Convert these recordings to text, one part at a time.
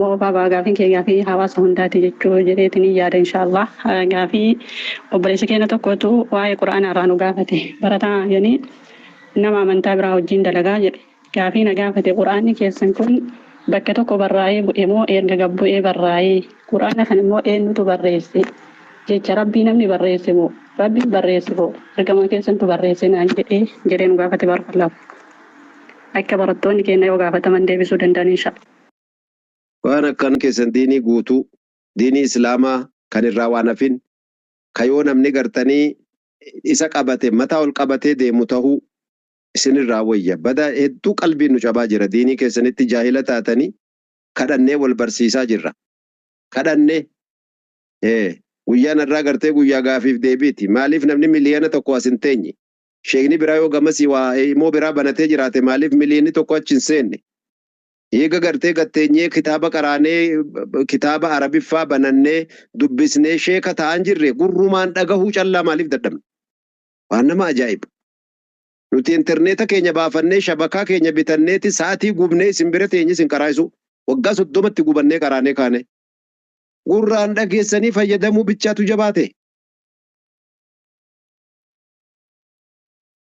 Baba gaafin kee gaafii hawaasa hundaati jechuu jedheetini yaada inshaallah. Gaafii obboleessa keenya tokkotu waa'ee quraana irraa nu gaafate. Barataa jedhanii nama amantaa biraa wajjin dalagaa jedhe. Gaafii na gaafate quraanni keessan kun bakka tokko barraa'ee bu'e moo erga gabbu'ee barraa'ee quraana kan immoo eenyutu barreesse jecha rabbii namni barreesse moo rabbiin barreesse moo ergama keessantu barreesse naan jedhee nu gaafate barfallaafu. Akka barattoonni keenya yoo gaafataman deebisuu danda'an inshaallah. Waan akkan keessan diinii guutuu diinii islaamaa kan irraa waan hafin kayoo namni gartanii isa qabate mataa ol qabatee deemu ta'uu isinirraa wayya. Bada hedduu qalbiin nu cabaa jira diinii keessanitti jaahila taatanii kadhannee wal barsiisaa jirra. Kadhannee guyyaan irraa gartee guyyaa gaafiif deebiiti. Maaliif namni miliyoona tokko as hin teenye? Sheekni biraa yoo gamasii waa immoo biraa banatee jiraate maaliif miliyoonni tokko achi hin seenne? Eega gartee gatteenyee kitaaba qaraanee kitaaba arabiffaa banannee dubbisnee sheeka ta'an jirre gurrumaan dhagahuu callaa maaliif dadhabna? Waan nama ajaa'iba. Nuti interneeta keenya baafannee shabakaa keenya bitanneeti sa'aatii gubnee isin bira teenye isin qaraa'isu waggaa 30tti gubannee qaraanee kaane. Gurraan dhageessanii fayyadamuu bichaatu jabaate.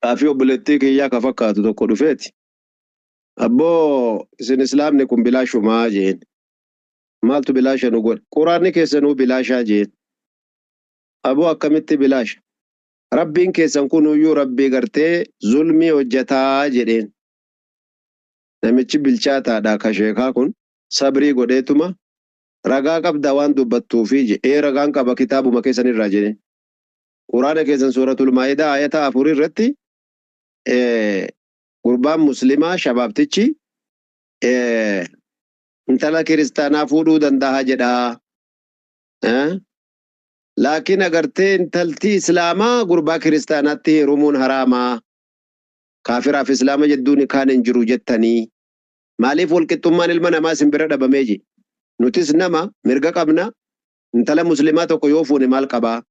Gaafii obboleettii kiyyaa ka fakkaatu tokko dhufeeti. Abboo isin islaamni kun bilaashumaa jeen. Maaltu bilaasha nu godhe? Quraanni keessanuu bilaashaa jeen. Abboo akkamitti bilaasha? Rabbiin keessan kun iyyuu rabbii gartee zulmii hojjetaa jedheen. Namichi bilchaataadha ka sheekaa kun sabrii godheetuma ragaa qabda waan dubbattuufi jedhee ragaan qaba kitaabuma keessanirraa jedheen. Quraana keessan suuratul maa'idaa ayata 4 irratti gurbaan muslimaa shabaabtichi intala kiristaanaa fuudhuu danda'a jedha. Laakiin agartee intalti islaamaa gurbaa kiristaanaatti heerumuun haraamaa. Kaafiraaf islaama jedduun kaan hin jiru jettanii. Maaliif walqixxummaan ilma namaa isin bira dhabamee ji? Nutis nama mirga qabna. Intala muslimaa tokko yoo fuune maal qabaa?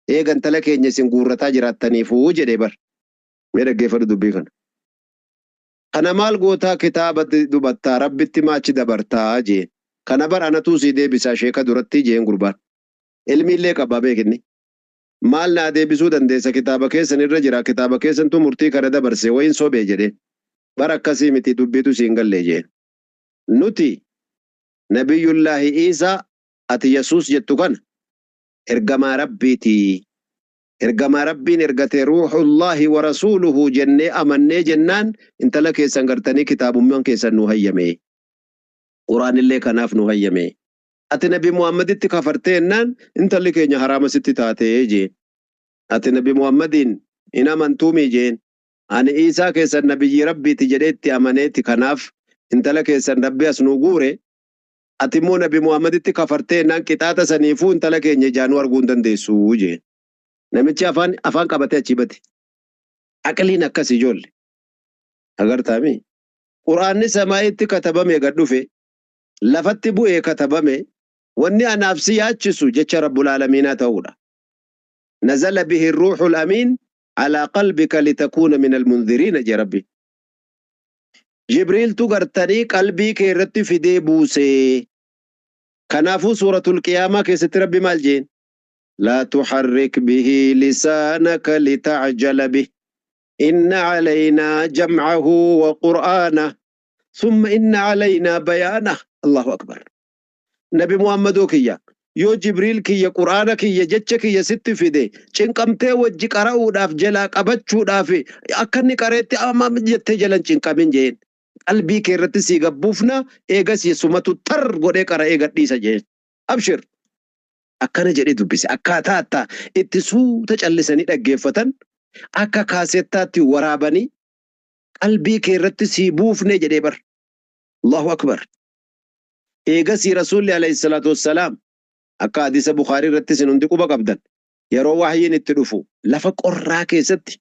Eega intala keenya isin guurrataa jiraattaniifuu jedhee bar. Mee dhaggeeffadhu dubbii kana. Kana maal gootaa kitaaba dubattaa rabbitti maachi dabartaa jeen. Kana bar anatuu sii deebisaa sheeka duratti jeen gurbaan. Ilmiillee qabaa beekinni. Maal naa deebisuu dandeessa kitaaba keessan irra jira kitaaba keessantu murtii kana dabarse wayin sobee jedhee. Bar akkasii miti dubbitu siin gallee jeen. Nuti Nabiyyullaahi Iisaa ati Yesuus jettu kana ergamaa rabbiiti. Ergamaa rabbiin ergatee ruuhullaahi wa rasuuluhu jennee amannee jennaan intala keessan gartanii kitaabummaan keessan nu hayyame. Quraanillee kanaaf nu hayyame. Ati Nabi Muhammaditti kafartee ennaan intalli keenya haraama sitti taatee jeen. Ati Nabi Muhammadiin in amantuumii jeen. Ani Iisaa keessan nabiyyi rabbiiti jedheetti amaneeti kanaaf intala keessan rabbi as nu guure. Ati immoo Nabi Muhammaditti kafartee ennaan qixaaxa saniifuu intala keenya jaanuu arguu hin dandeessu jeen. Namichi afaan qabatee achi bate. Aqliin akkas ijoolle. Agartaami. Quraanni samaa'itti katabame gad dhufe. Lafatti bu'ee katabame. Wanni anaaf si yaachisu jecha Rabbul Aalamiinaa ta'uudha. Nazala bihi ruuxul amiin alaa qalbika litakuuna min almunziriina je Rabbi. Jibriiltu gartanii qalbii kee irratti fidee buusee. Kanaafuu suuratul qiyaamaa keessatti Rabbi maal jeen? لا تحرك به لسانك لتعجل به إن علينا جمعه وقرآنه ثم إن علينا بيانه الله أكبر. نبي محمد كيا يو جبريل كيا قرآن كيا جتش كيا ست في دي چنقمته وجه قرأو داف جلاك أبچو دافي أكني قرأت أمام جت جلن چنقمين جين قلبي كيرت سيغا بوفنا إيغس يسومتو تر غده قرأ إيغا ديسا جين أبشر. Akkana jedhee dubbise akkaataa attaa itti suuta callisanii dhaggeeffatan akka kaasettaatti waraabanii qalbii kee irratti sii buufne jedhee bar. Allahu akbar. Eegasii rasuulli alayhi salaatu wassalaam akka hadiisa Bukaarii irratti isin hundi quba qabdan yeroo wahyiin itti dhufu lafa qorraa keessatti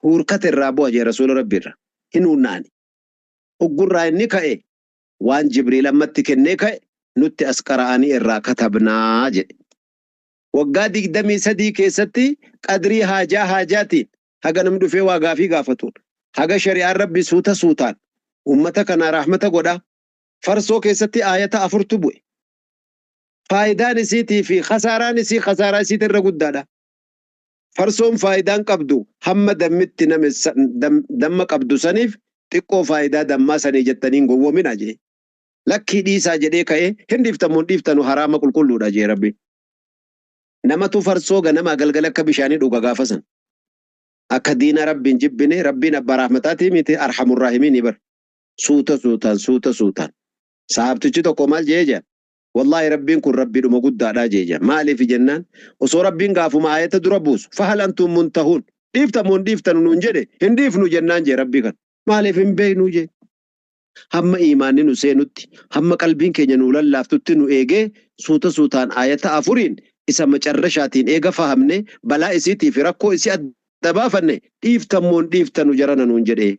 huurkata irraa bu'a jee rasuula rabbiirra hin hunnaani. Uggurraa inni ka'e waan Jibriil ammatti kennee ka'e nutti as qara'anii irraa katabnaa jedhe. Waggaa 23 keessatti qadrii haajaatiin haga namni dhufee waa gaafii gaafatuun haga shari'aan rabbi suutaan ummata kana rahmata godha farsoo keessatti ayata afurtu bu'e. Faayidaan isiitii fi khasaaraan isii khasaaraa isiitii irra guddaadha. Farsoon faayidaan qabdu hamma dammitti damma qabdu saniif xiqqoo faayidaa dammaa sanii jettaniin gowwoomina jee. Lakkii dhiisaa jedhee ka'ee hin dhiiftamuun dhiiftanu haraama qulqulluudha jee Rabbi. Namatu farsoo ganama galgala akka bishaanii dhuga gaafasan. Akka diina Rabbiin jibbine Rabbiin abbaa rahmataatii miti arhamur raahimiin bar. Suuta suutaan. Sahabtichi tokko maal jee jaa? Wallahi Rabbiin kun Rabbii dhuma guddaadhaa jee jaa. Maaliif jennaan? Osoo Rabbiin gaafuma ayata dura buusu fahal antum muntahuun dhiiftamuun dhiiftanu nuun jedhe hin dhiifnu jennaan jee Rabbii kan. Maaliif hin beeknu jee? Hamma imaanni nu seenutti hamma qalbiin keenya nu lallaaftutti nu eegee suutaan ayata afuriin isa macarrashaatiin eega fahamne balaa isiitii fi rakkoo isii adda baafanne dhiiftamuun dhiiftanu jarana nuun jedhee.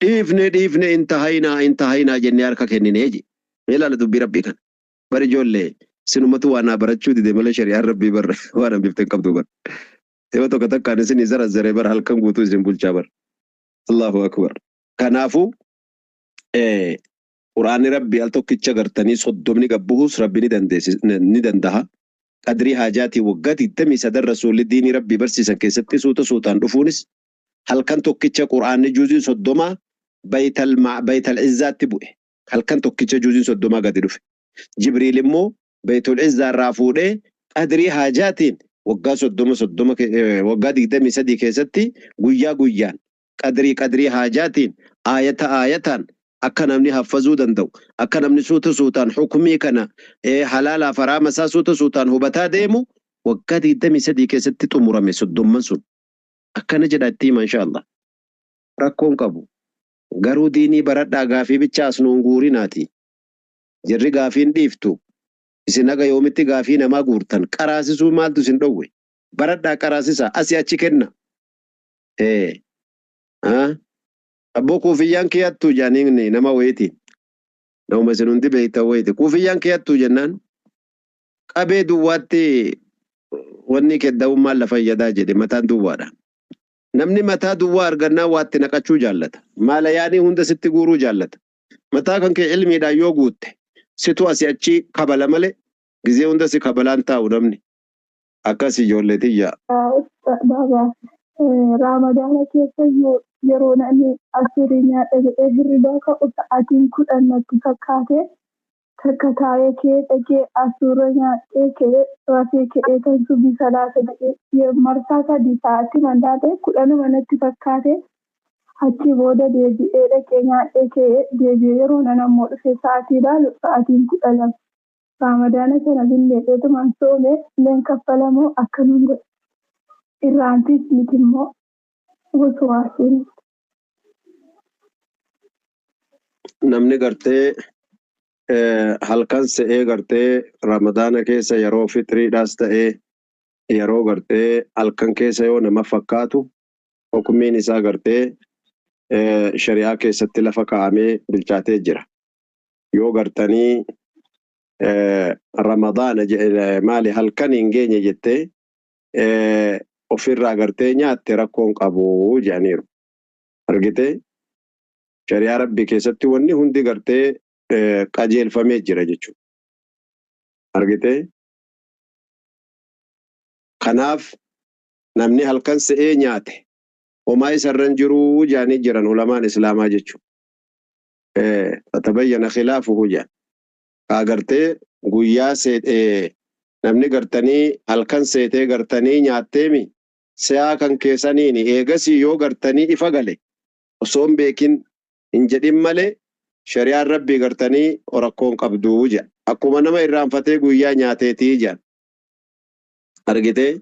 Dhiifne intahaynaa jennee harka kenninee je. Ilaala dubbii Rabbii kan. Bari ijoollee sinumatu waan barachuu dide malee shari'aan Rabbii barra waan hambifte hin qabdu bara. Yoo tokko takkaan isin zarazaree bara halkan guutuu isin bulchaa bara. Allahu akbar. Kanaafuu Quraanni Rabbii al tokkicha gartanii soddomni gabbuus Rabbi ni danda'a. Qadrii haajaatii waggaa 23 rasuulli diinii Rabbii barsiisan keessatti suutaan dhufuunis halkan tokkicha Quraanni juuzii 30 baytal izzaatti bu'e. Halkan tokkicha juuzii 30 gadi dhufe. Jibriil immoo baytul izzaa irraa fuudhee qadrii haajaatiin waggaa 30 waggaa 23 keessatti guyyaa guyyaan qadrii haajaatiin ayataan akka namni haffazuu danda'u akka namni suutaan hukumii kana halaalaaf haraama isaa suutaan hubataa deemu waggaa 23 keessatti xumurame 30 sun akkana jedha itti insha Allah. Rakkoon qabu garuu diinii baradhaa gaafii bichaas nuun guurinaati. Jirri gaafiin dhiiftu isin aga yoomitti gaafii namaa guurtan qaraasisuu maaltu isin dhowwe baradhaa qaraasisa asii achi kenna. Abboo kuufiyyaan keeyattuu jaaniin nama wayitiin nama isin hundi beektan wayiti kuufiyyaan keeyattuu jennaan qabee duwwaatti wanni kedda'ummaan lafa fayyadaa jedhe mataan duwwaadha. Namni mataa duwwaa argannaa waatti naqachuu jaallata. Maala yaanii hunda sitti guuruu jaallata. Mataa kan kee ilmiidhaan yoo guutte situ asii achi kabala malee gizee hunda si kabalaan taa'u namni akkas ijoollee tiyyaa. Ramadana keessa yeroo namni asirii nyaata jedhee hirribaa ka'u sa'aatiin 10 natti fakkaate takka taa'ee kee dhaqee asuura nyaatee kee rafee ka'ee kan subii salaata jedhee marsaa 3 sa'aatii mandaatee 10 natti fakkaate achi booda deebi'ee dhaqee nyaatee kee deebi'ee yeroo nan ammoo dhufe sa'aatii ilaalu sa'aatiin 12 Ramadana sana billeetumaan soomee leen kaffalamoo akkanuun godhe. Irraantis miti immoo waswaasiin. Namni gartee halkan se'ee gartee Ramadaana keessa yeroo fitriidhaas ta'ee yeroo gartee halkan keessa yoo nama fakkaatu hukumiin isaa gartee shari'aa keessatti lafa kaa'amee bilchaatee jira. Yoo gartanii Ramadaana maali halkan hin geenye jettee ofirraa gartee nyaatte rakkoon qabu jedhaniiru. Argitee shari'aa Rabbii keessatti wanni hundi gartee qajeelfamee jira jechuudha. Argitee kanaaf namni halkan se'ee nyaate homaa isarran jiruu jedhanii jiran ulamaan islaamaa jechuudha. Fatabayyana khilaafuhu jedhan. Agartee guyyaa seetee namni gartanii halkan seetee gartanii nyaatteemi se'aa kan keessaniini eegasii yoo gartanii ifa gale osoo hin beekin hin jedhin malee shari'aan Rabbii gartanii rakkoon qabduu jedha. Akkuma nama irraanfatee guyyaa nyaateetii jedhan. Argitee